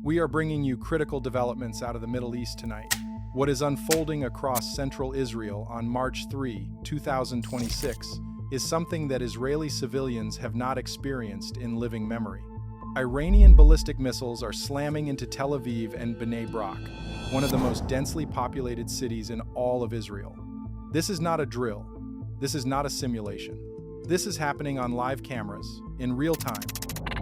We are bringing you critical developments out of the Middle East tonight. What is unfolding across central Israel on March 3, 2026, is something that Israeli civilians have not experienced in living memory. Iranian ballistic missiles are slamming into Tel Aviv and Bnei Brak, one of the most densely populated cities in all of Israel. This is not a drill. This is not a simulation. This is happening on live cameras, in real time,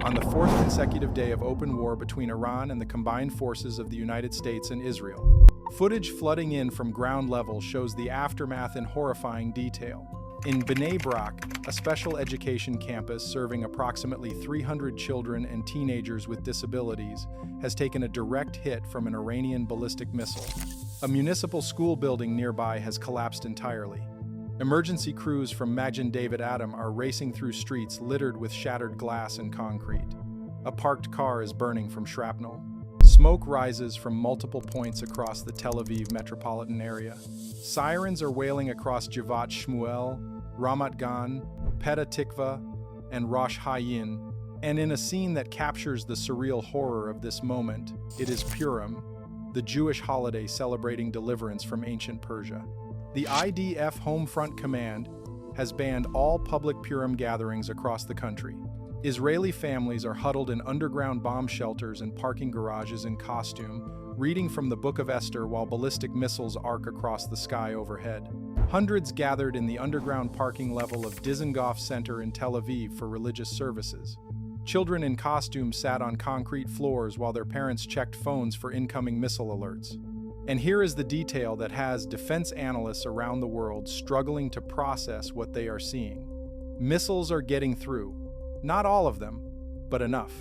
on the fourth consecutive day of open war between Iran and the combined forces of the United States and Israel. Footage flooding in from ground level shows the aftermath in horrifying detail. In Bnei Brak, a special education campus serving approximately 300 children and teenagers with disabilities, has taken a direct hit from an Iranian ballistic missile. A municipal school building nearby has collapsed entirely. Emergency crews from Magen David Adom are racing through streets littered with shattered glass and concrete. A parked car is burning from shrapnel. Smoke rises from multiple points across the Tel Aviv metropolitan area. Sirens are wailing across Javat Shmuel, Ramat Gan, Petah Tikva, and Rosh Hayyin, and in a scene that captures the surreal horror of this moment, it is Purim, the Jewish holiday celebrating deliverance from ancient Persia. The IDF Home Front Command has banned all public Purim gatherings across the country. Israeli families are huddled in underground bomb shelters and parking garages in costume, reading from the Book of Esther while ballistic missiles arc across the sky overhead. Hundreds gathered in the underground parking level of Dizengoff Center in Tel Aviv for religious services. Children in costume sat on concrete floors while their parents checked phones for incoming missile alerts. And here is the detail that has defense analysts around the world struggling to process what they are seeing. Missiles are getting through. Not all of them, but enough.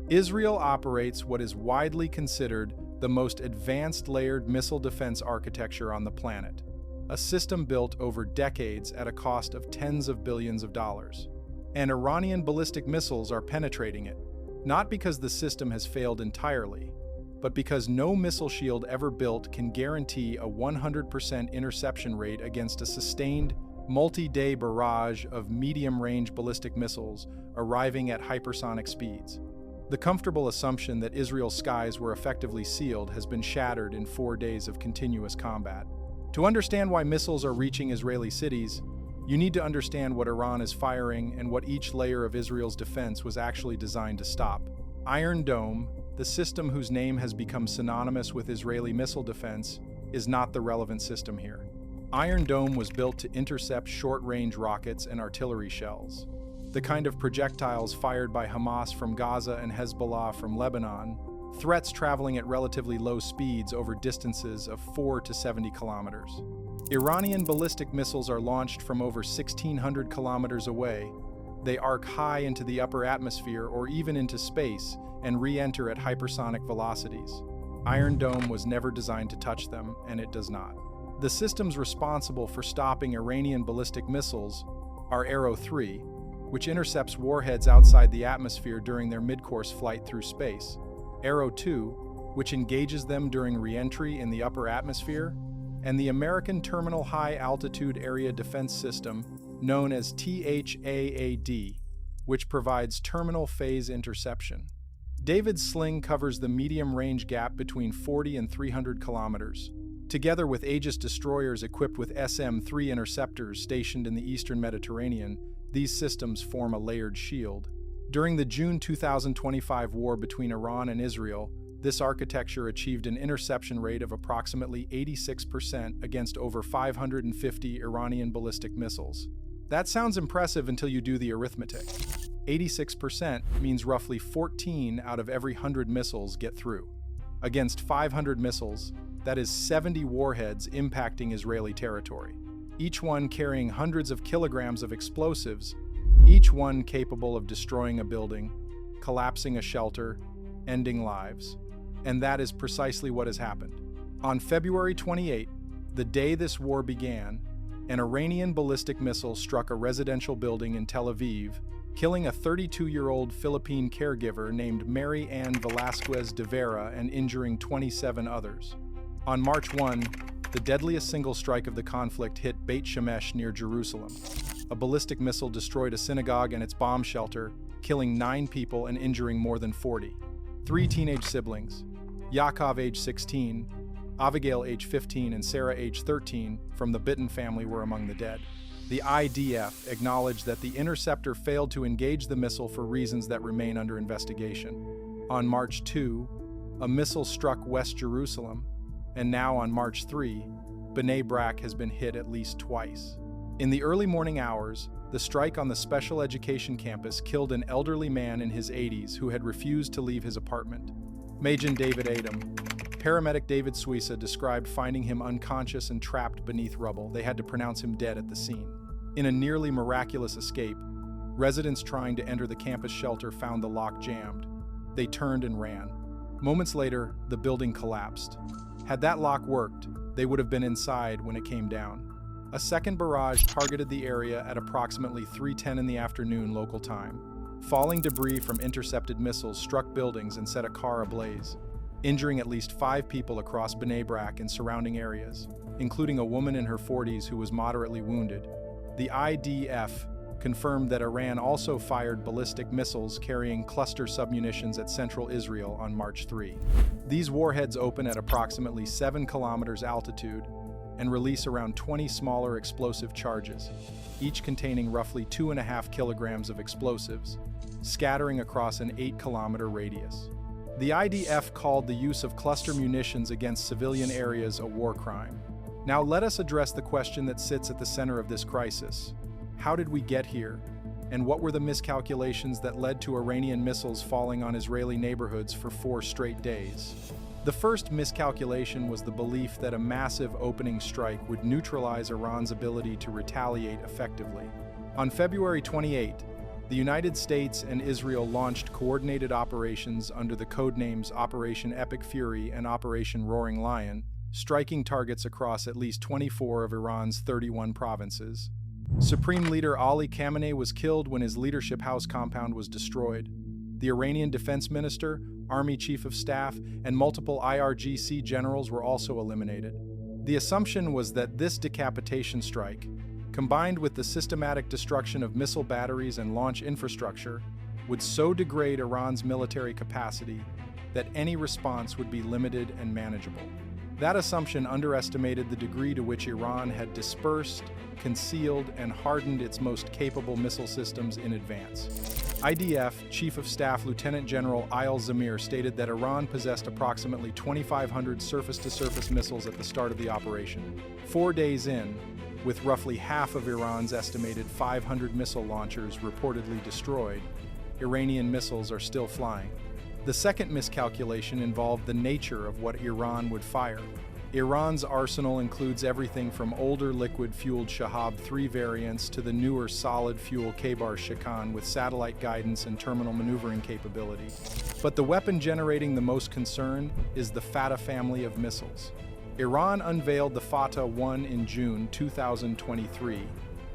Israel operates what is widely considered the most advanced layered missile defense architecture on the planet, a system built over decades at a cost of tens of billions of dollars. And Iranian ballistic missiles are penetrating it, not because the system has failed entirely, but because no missile shield ever built can guarantee a 100% interception rate against a sustained, multi-day barrage of medium-range ballistic missiles arriving at hypersonic speeds. The comfortable assumption that Israel's skies were effectively sealed has been shattered in 4 days of continuous combat. To understand why missiles are reaching Israeli cities, you need to understand what Iran is firing and what each layer of Israel's defense was actually designed to stop. Iron Dome, the system whose name has become synonymous with Israeli missile defense, is not the relevant system here. Iron Dome was built to intercept short-range rockets and artillery shells, the kind of projectiles fired by Hamas from Gaza and Hezbollah from Lebanon, threats traveling at relatively low speeds over distances of 4 to 70 kilometers. Iranian ballistic missiles are launched from over 1,600 kilometers away. They arc high into the upper atmosphere or even into space and re-enter at hypersonic velocities. Iron Dome was never designed to touch them, and it does not. The systems responsible for stopping Iranian ballistic missiles are Arrow 3, which intercepts warheads outside the atmosphere during their mid-course flight through space, Arrow 2, which engages them during re-entry in the upper atmosphere, and the American Terminal High Altitude Area Defense System, known as THAAD, which provides terminal phase interception. David's sling covers the medium-range gap between 40 and 300 kilometers. Together with Aegis destroyers equipped with SM-3 interceptors stationed in the eastern Mediterranean, these systems form a layered shield. During the June 2025 war between Iran and Israel, this architecture achieved an interception rate of approximately 86% against over 550 Iranian ballistic missiles. That sounds impressive until you do the arithmetic. 86% means roughly 14 out of every 100 missiles get through. Against 500 missiles, that is 70 warheads impacting Israeli territory, each one carrying hundreds of kilograms of explosives, each one capable of destroying a building, collapsing a shelter, ending lives. And that is precisely what has happened. On February 28, the day this war began, an Iranian ballistic missile struck a residential building in Tel Aviv, killing a 32-year-old Philippine caregiver named Mary Ann Velasquez de Vera and injuring 27 others. On March 1, the deadliest single strike of the conflict hit Beit Shemesh near Jerusalem. A ballistic missile destroyed a synagogue and its bomb shelter, killing 9 people and injuring more than 40. 3 teenage siblings, Yaakov age 16, Abigail age 15, and Sarah age 13 from the Bitton family were among the dead. The IDF acknowledged that the interceptor failed to engage the missile for reasons that remain under investigation. On March 2, a missile struck West Jerusalem, and now on March 3, Bnei Brak has been hit at least twice. In the early morning hours, the strike on the special education campus killed an elderly man in his 80s who had refused to leave his apartment. Majan David Adam. Paramedic David Suissa described finding him unconscious and trapped beneath rubble. They had to pronounce him dead at the scene. In a nearly miraculous escape, residents trying to enter the campus shelter found the lock jammed. They turned and ran. Moments later, the building collapsed. Had that lock worked, they would have been inside when it came down. A second barrage targeted the area at approximately 3:10 in the afternoon local time. Falling debris from intercepted missiles struck buildings and set a car ablaze, injuring at least 5 people across Bnei Brak and surrounding areas, including a woman in her 40s who was moderately wounded. The IDF confirmed that Iran also fired ballistic missiles carrying cluster submunitions at central Israel on March 3. These warheads open at approximately 7 kilometers altitude and release around 20 smaller explosive charges, each containing roughly 2.5 kilograms of explosives, scattering across an 8-kilometer radius. The IDF called the use of cluster munitions against civilian areas a war crime. Now let us address the question that sits at the center of this crisis. How did we get here? And what were the miscalculations that led to Iranian missiles falling on Israeli neighborhoods for 4 straight days? The first miscalculation was the belief that a massive opening strike would neutralize Iran's ability to retaliate effectively. On February 28, the United States and Israel launched coordinated operations under the codenames Operation Epic Fury and Operation Roaring Lion, striking targets across at least 24 of Iran's 31 provinces. Supreme Leader Ali Khamenei was killed when his leadership house compound was destroyed. The Iranian Defense Minister, Army Chief of Staff, and multiple IRGC generals were also eliminated. The assumption was that this decapitation strike, combined with the systematic destruction of missile batteries and launch infrastructure, would so degrade Iran's military capacity that any response would be limited and manageable. That assumption underestimated the degree to which Iran had dispersed, concealed, and hardened its most capable missile systems in advance. IDF Chief of Staff Lieutenant General Ayal Zamir stated that Iran possessed approximately 2,500 surface-to-surface missiles at the start of the operation. 4 days in, with roughly half of Iran's estimated 500 missile launchers reportedly destroyed, Iranian missiles are still flying. The second miscalculation involved the nature of what Iran would fire. Iran's arsenal includes everything from older liquid-fueled Shahab-3 variants to the newer solid-fuel Khaybar-Shikan with satellite guidance and terminal maneuvering capability. But the weapon generating the most concern is the Fatah family of missiles. Iran unveiled the Fatah 1 in June 2023,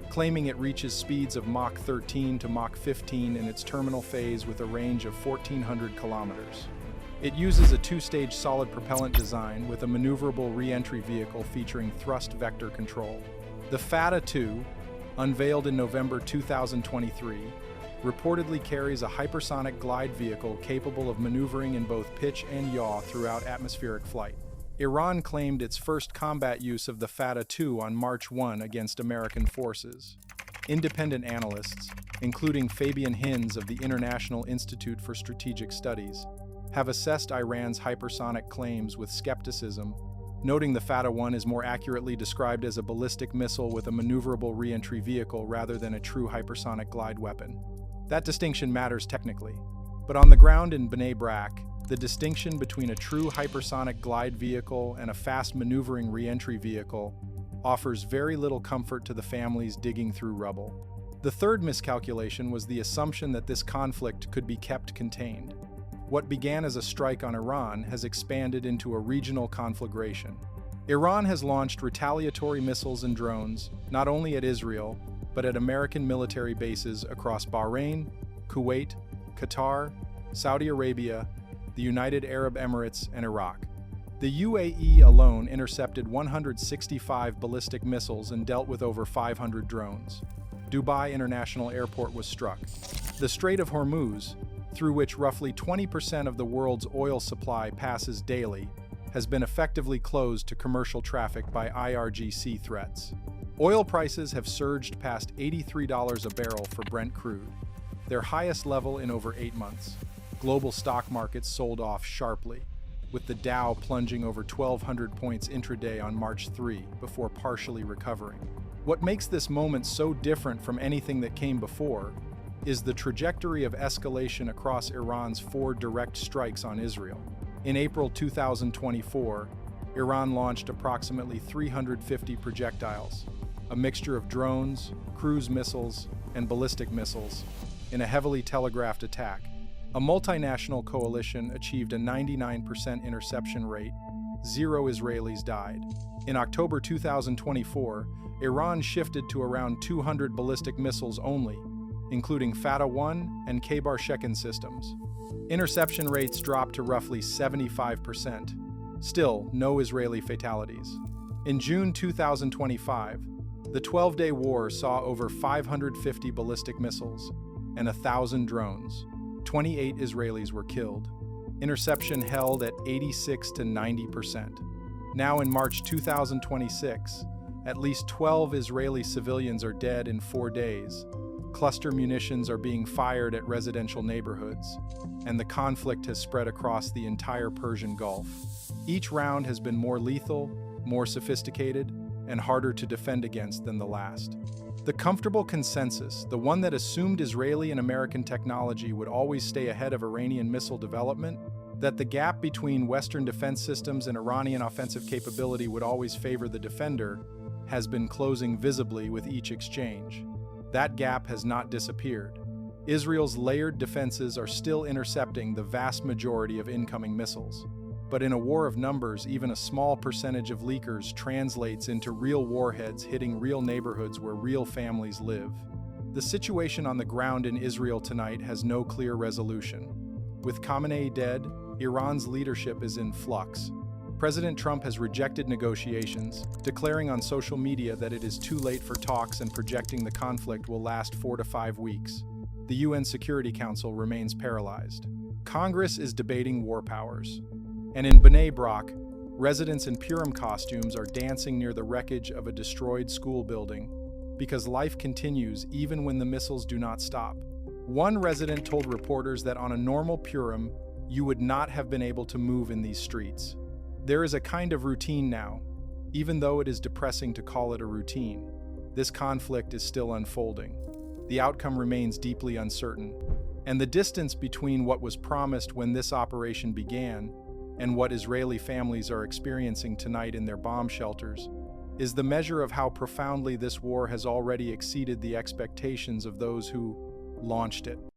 claiming it reaches speeds of Mach 13 to Mach 15 in its terminal phase with a range of 1,400 kilometers. It uses a 2-stage solid propellant design with a maneuverable re-entry vehicle featuring thrust vector control. The Fatah 2, unveiled in November 2023, reportedly carries a hypersonic glide vehicle capable of maneuvering in both pitch and yaw throughout atmospheric flight. Iran claimed its first combat use of the Fatah 2 on March 1 against American forces. Independent analysts, including Fabian Hinz of the International Institute for Strategic Studies, have assessed Iran's hypersonic claims with skepticism, noting the Fatah 1 is more accurately described as a ballistic missile with a maneuverable re-entry vehicle rather than a true hypersonic glide weapon. That distinction matters technically, but on the ground in Bnei Brak, the distinction between a true hypersonic glide vehicle and a fast maneuvering re-entry vehicle offers very little comfort to the families digging through rubble. The third miscalculation was the assumption that this conflict could be kept contained. What began as a strike on Iran has expanded into a regional conflagration. Iran has launched retaliatory missiles and drones, not only at Israel, but at American military bases across Bahrain, Kuwait, Qatar, Saudi Arabia, the United Arab Emirates, and Iraq. The UAE alone intercepted 165 ballistic missiles and dealt with over 500 drones. Dubai International Airport was struck. The Strait of Hormuz, through which roughly 20% of the world's oil supply passes daily, has been effectively closed to commercial traffic by IRGC threats. Oil prices have surged past $83 a barrel for Brent crude, their highest level in over 8 months. Global stock markets sold off sharply, with the Dow plunging over 1,200 points intraday on March 3 before partially recovering. What makes this moment so different from anything that came before is the trajectory of escalation across Iran's 4 direct strikes on Israel. In April 2024, Iran launched approximately 350 projectiles, a mixture of drones, cruise missiles, and ballistic missiles, in a heavily telegraphed attack. A multinational coalition achieved a 99% interception rate. 0 Israelis died. In October 2024, Iran shifted to around 200 ballistic missiles only, including Fatah-1 and Khaybar-Shekin systems. Interception rates dropped to roughly 75%. Still, no Israeli fatalities. In June 2025, the 12-day war saw over 550 ballistic missiles and 1,000 drones. 28 Israelis were killed. Interception held at 86 to 90%. Now in March 2026, at least 12 Israeli civilians are dead in 4 days. Cluster munitions are being fired at residential neighborhoods, and the conflict has spread across the entire Persian Gulf. Each round has been more lethal, more sophisticated, and harder to defend against than the last. The comfortable consensus, the one that assumed Israeli and American technology would always stay ahead of Iranian missile development, that the gap between Western defense systems and Iranian offensive capability would always favor the defender, has been closing visibly with each exchange. That gap has not disappeared. Israel's layered defenses are still intercepting the vast majority of incoming missiles. But in a war of numbers, even a small percentage of leakers translates into real warheads hitting real neighborhoods where real families live. The situation on the ground in Israel tonight has no clear resolution. With Khamenei dead, Iran's leadership is in flux. President Trump has rejected negotiations, declaring on social media that it is too late for talks and projecting the conflict will last 4 to 5 weeks. The UN Security Council remains paralyzed. Congress is debating war powers. And in Bnei Brak, residents in Purim costumes are dancing near the wreckage of a destroyed school building because life continues even when the missiles do not stop. One resident told reporters that on a normal Purim, you would not have been able to move in these streets. There is a kind of routine now, even though it is depressing to call it a routine. This conflict is still unfolding. The outcome remains deeply uncertain, and the distance between what was promised when this operation began and what Israeli families are experiencing tonight in their bomb shelters is the measure of how profoundly this war has already exceeded the expectations of those who launched it.